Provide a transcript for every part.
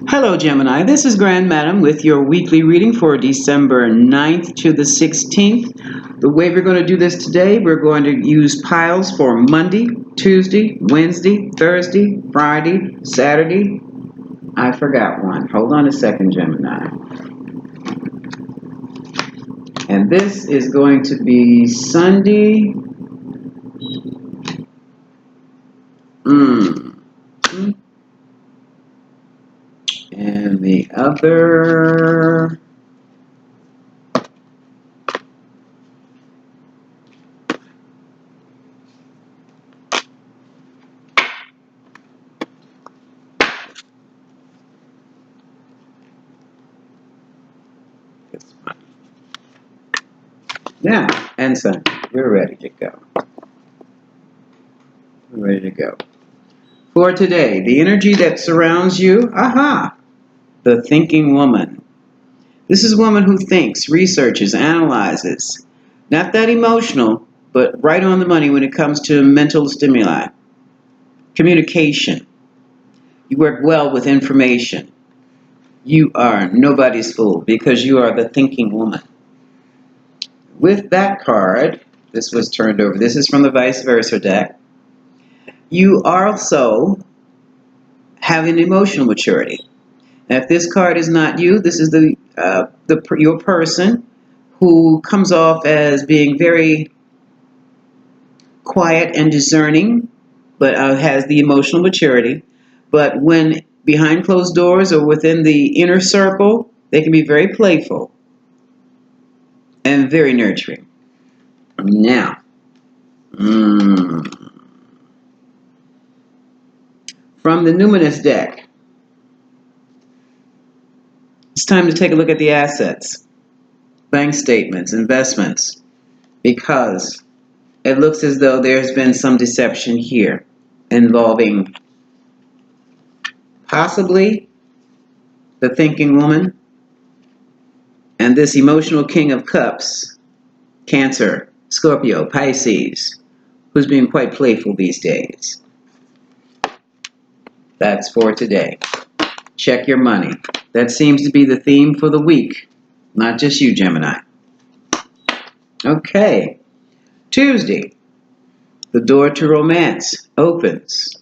Hello, Gemini. This is Grand Madam with your weekly reading for December 9th to the 16th. The way we're going to do this today, we're going to use piles for Monday, Tuesday, Wednesday, Thursday, Friday, Saturday. I forgot one. Hold on a second, Gemini. And this is going to be Sunday. And the other... Now, and Sunday, we're ready to go. We're ready to go. For today, the energy that surrounds you, the thinking woman. This is a woman who thinks, researches, analyzes. Not that emotional, but right on the money when it comes to mental stimuli. Communication. You work well with information. You are nobody's fool because you are the thinking woman. With that card, this was turned over. This is from the vice versa deck. You also have an emotional maturity. Now, if this card is not you, this is your person who comes off as being very quiet and discerning, but has the emotional maturity. But when behind closed doors or within the inner circle, they can be very playful and very nurturing. Now, from the Numinous deck, it's time to take a look at the assets, bank statements, investments, because it looks as though there's been some deception here involving possibly the thinking woman and this emotional king of cups, Cancer, Scorpio, Pisces, who's being quite playful these days. That's for today. Check your money. That seems to be the theme for the week, not just you, Gemini. Okay. Tuesday, the door to romance opens.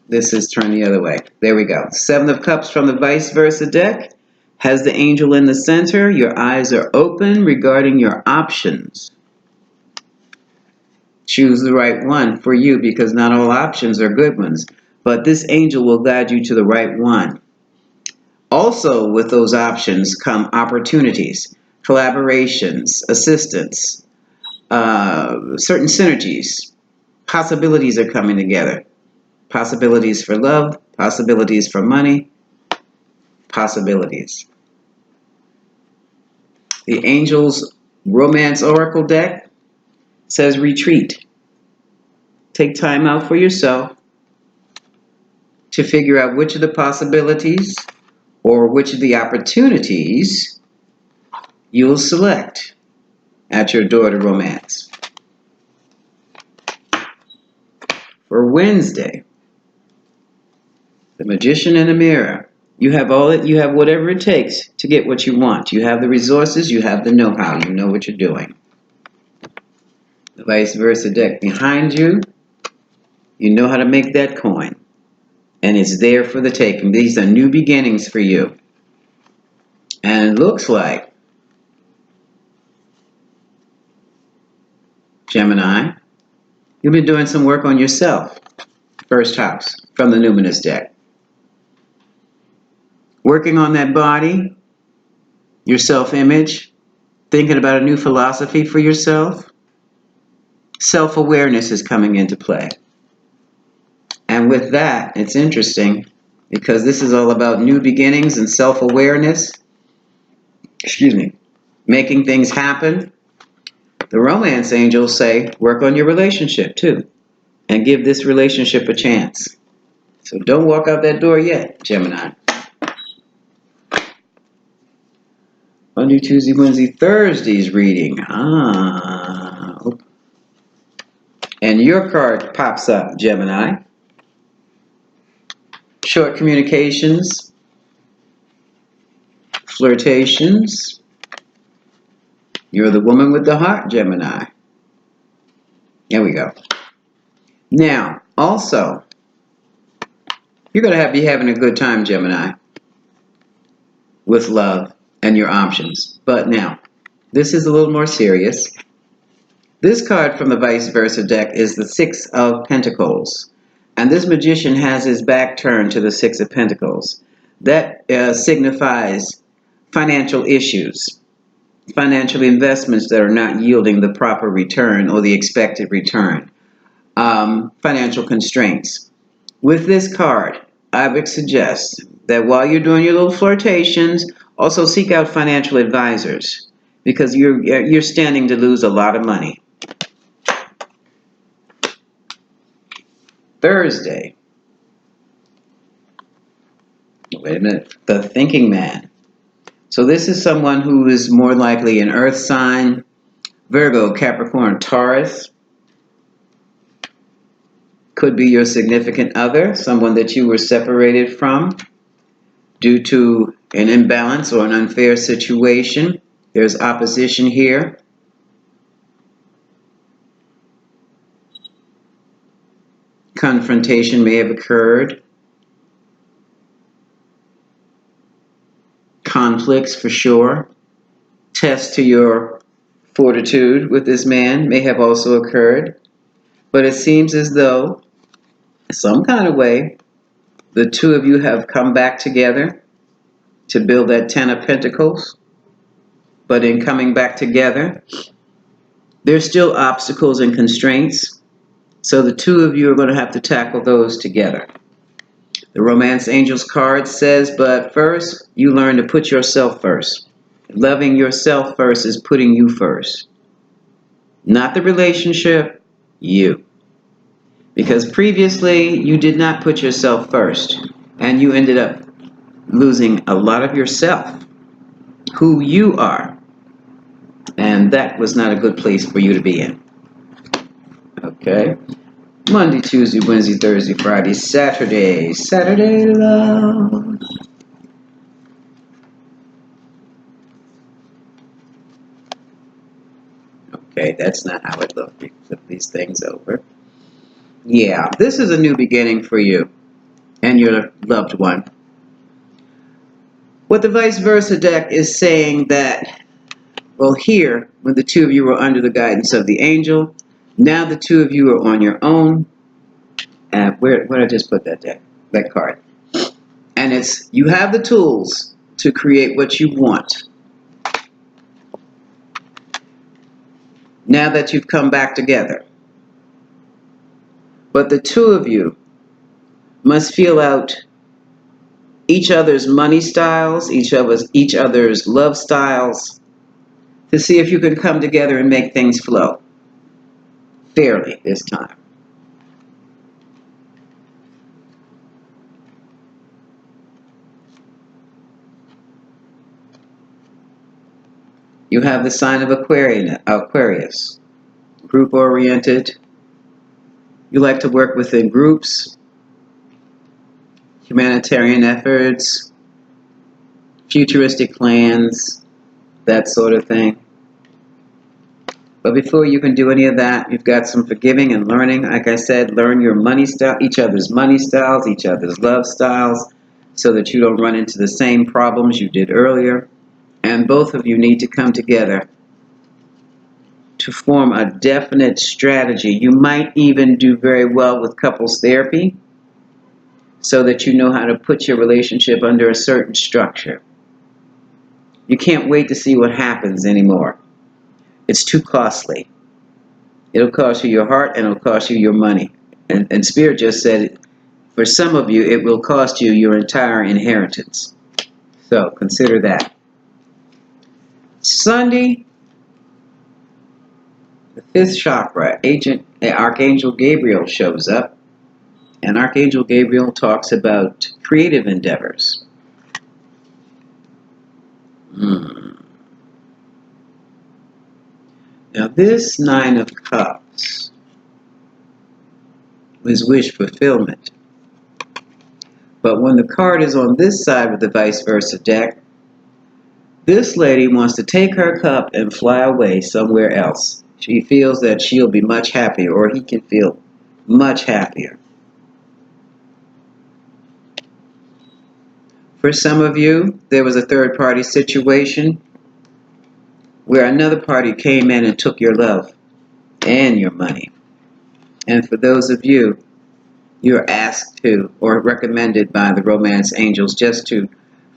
This is turned the other way. There we go. Seven of Cups from the vice versa deck has the angel in the center. Your eyes are open regarding your options. Choose the right one for you because not all options are good ones. But this angel will guide you to the right one. Also, with those options come opportunities, collaborations, assistance, certain synergies. Possibilities are coming together. Possibilities for love, possibilities for money, possibilities. The Angel's Romance Oracle deck says retreat. Take time out for yourself to figure out which of the possibilities or which of the opportunities you'll select at your door to romance. For Wednesday, the Magician in the Mirror. You have whatever it takes to get what you want. You have the resources, you have the know-how, you know what you're doing. The vice versa deck behind you, you know how to make that coin. And it's there for the taking. These are new beginnings for you. And it looks like, Gemini, you've been doing some work on yourself. First house from the Numinous deck. Working on that body, your self-image, thinking about a new philosophy for yourself. Self-awareness is coming into play. And with that, it's interesting because this is all about new beginnings and self-awareness. Making things happen. The romance angels say, work on your relationship too. And give this relationship a chance. So don't walk out that door yet, Gemini. Monday, Tuesday, Wednesday, Thursday's reading. And your card pops up, Gemini. short communications, flirtations. You're the woman with the heart, Gemini. There we go. Now, also, you're going to be having a good time, Gemini, with love and your options. But now, this is a little more serious. This card from the vice versa deck is the Six of Pentacles. And this magician has his back turned to the Six of Pentacles. That signifies financial issues, financial investments that are not yielding the proper return or the expected return, financial constraints. With this card, I would suggest that while you're doing your little flirtations, also seek out financial advisors because you're standing to lose a lot of money. Thursday. Wait a minute. The thinking man. So this is someone who is more likely an earth sign, Virgo, Capricorn, Taurus. Could be your significant other, someone that you were separated from due to an imbalance or an unfair situation. There's opposition here. Confrontation may have occurred. Conflicts for sure. Test to your fortitude with this man may have also occurred. But it seems as though, some kind of way, the two of you have come back together to build that Ten of Pentacles. But in coming back together, there's still obstacles and constraints. So the two of you are going to have to tackle those together. The Romance Angels card says, but first, you learn to put yourself first. Loving yourself first is putting you first. Not the relationship, you. Because previously, you did not put yourself first. And you ended up losing a lot of yourself, who you are. And that was not a good place for you to be in. Okay? Monday, Tuesday, Wednesday, Thursday, Friday, Saturday. Saturday love. Okay, that's not how it looked. We flip these things over. Yeah, this is a new beginning for you and your loved one. What the vice versa deck is saying that, well, here, when the two of you were under the guidance of the angel, now the two of you are on your own. Where did I just put that deck? That card. And it's, you have the tools to create what you want. Now that you've come back together. But the two of you must feel out each other's money styles, each other's love styles, to see if you can come together and make things flow fairly this time. You have the sign of Aquarius, group-oriented. You like to work within groups, humanitarian efforts, futuristic plans, that sort of thing. But before you can do any of that, you've got some forgiving and learning. Like I said, learn your money style, each other's money styles, each other's love styles, so that you don't run into the same problems you did earlier. And both of you need to come together to form a definite strategy. You might even do very well with couples therapy, so that you know how to put your relationship under a certain structure. You can't wait to see what happens anymore. It's too costly. It'll cost you your heart and it'll cost you your money. And Spirit just said, for some of you, it will cost you your entire inheritance. So consider that. Sunday, the fifth chakra, Archangel Gabriel shows up. And Archangel Gabriel talks about creative endeavors. Now this Nine of Cups was wish fulfillment. But when the card is on this side with the vice versa deck, this lady wants to take her cup and fly away somewhere else. She feels that she'll be much happier, or he can feel much happier. For some of you, there was a third party situation where another party came in and took your love and your money. And for those of you, you're asked to or recommended by the romance angels just to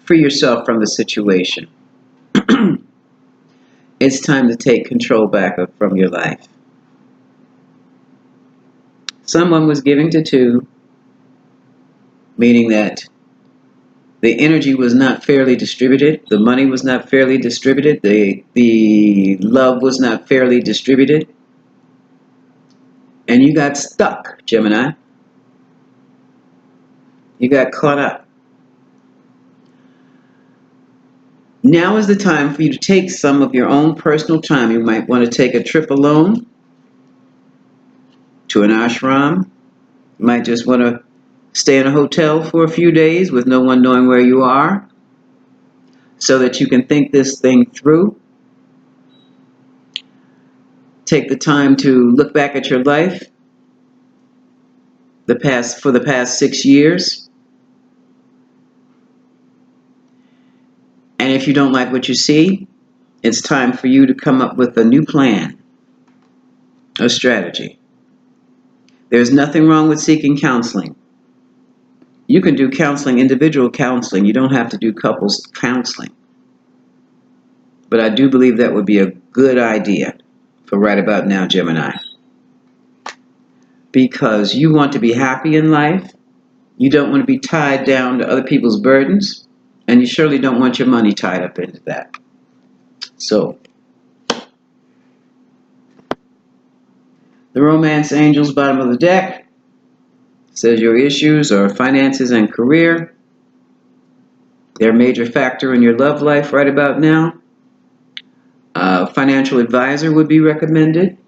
free yourself from the situation. It's time to take control back from your life. Someone was giving to two, meaning that the energy was not fairly distributed, the money was not fairly distributed, the love was not fairly distributed, and you got stuck, Gemini. You got caught up. Now is the time for you to take some of your own personal time. You might want to take a trip alone to an ashram. You might just want to stay in a hotel for a few days with no one knowing where you are, so that you can think this thing through. Take the time to look back at your life for the past 6 years. And if you don't like what you see, it's time for you to come up with a new plan, a strategy. There's nothing wrong with seeking counseling. You can do counseling, individual counseling. You don't have to do couples counseling. But I do believe that would be a good idea for right about now, Gemini. Because you want to be happy in life. You don't want to be tied down to other people's burdens. And you surely don't want your money tied up into that. So, the romance angels, bottom of the deck, says your issues are finances and career. They're a major factor in your love life right about now. A financial advisor would be recommended.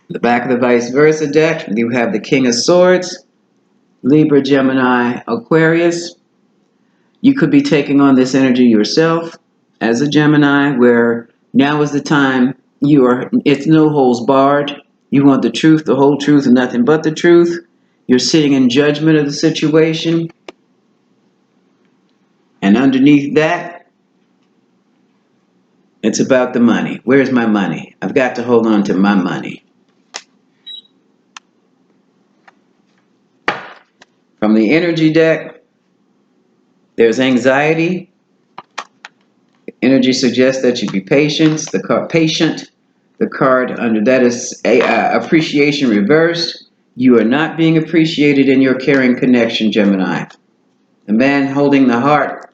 The back of the vice versa deck, you have the King of Swords, Libra, Gemini, Aquarius. You could be taking on this energy yourself as a Gemini, where now is the time it's no holds barred. You want the truth, the whole truth, and nothing but the truth. You're sitting in judgment of the situation. And underneath that, it's about the money. Where's my money? I've got to hold on to my money. From the energy deck, there's anxiety. Energy suggests that you be patient. The card patient. The card under that is appreciation reversed. You are not being appreciated in your caring connection, Gemini. The man holding the heart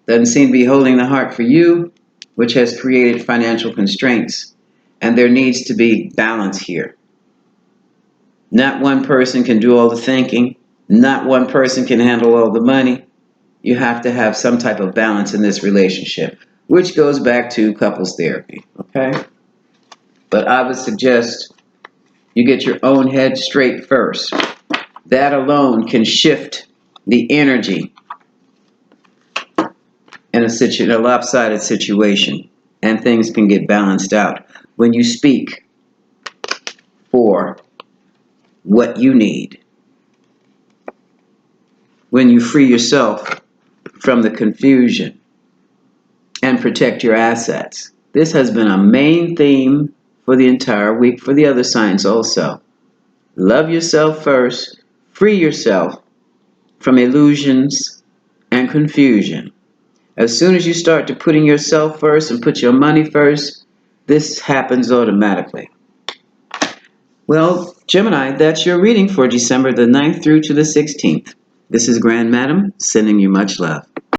doesn't seem to be holding the heart for you, which has created financial constraints. And there needs to be balance here. Not one person can do all the thinking. Not one person can handle all the money. You have to have some type of balance in this relationship, which goes back to couples therapy, okay? But I would suggest you get your own head straight first. That alone can shift the energy in a lopsided situation, and things can get balanced out when you speak for what you need. When you free yourself from the confusion and protect your assets. This has been a main theme for the entire week for the other signs also. Love yourself first. Free yourself from illusions and confusion. As soon as you start to putting yourself first and put your money first, this happens automatically. Well, Gemini, that's your reading for December the 9th through to the 16th. This is Grand Madam, sending you much love.